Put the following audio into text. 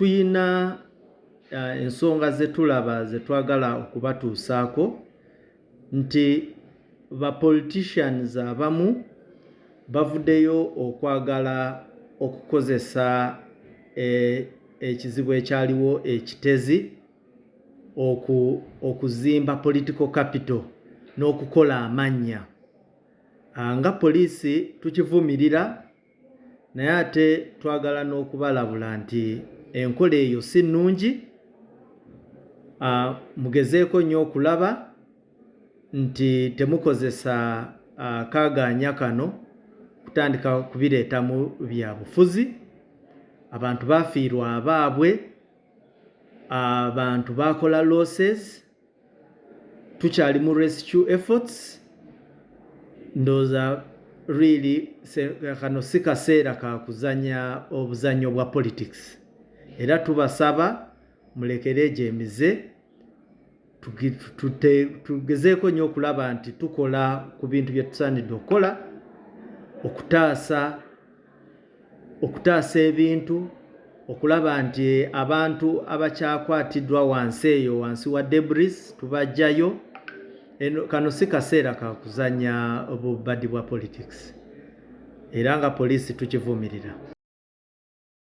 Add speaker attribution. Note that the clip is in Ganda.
Speaker 1: tuyina ensonga zetulaba zetwagala okubatuusaako nti ba politicians abamu bavuddeyo okwagala okukozesa ekizibu ekyaliwo ekitezi okuzimba political capital n'okukola amannya. Nga poliisi tukivumirira, naye ate twagala n'okubalabula nti enkola eyo si nnungi. Mugezeeko nnyo okulaba nti temukozesa kaaganya kano kutandika kubireeta mu byabufuzi. Abantu bafiirwa abaabwe, abantu bakola losses, tukyali mu rescue efforts. Ndowooza really kano si kaseera ka kuzanya obuzannyo bwa politics, era tubasaba mulekere egyemize, tugezeeko nnyo okulaba nti tukola ku bintu bye tusaanidde okukola okutaasa ebintu, okulaba nti abantu abakyakwatiddwa wansi eyo, wansi wa debris, tubajjayo. Kano si kaseera ka kuzanya obubadi bwa politics, era nga poliisi tukivumirira.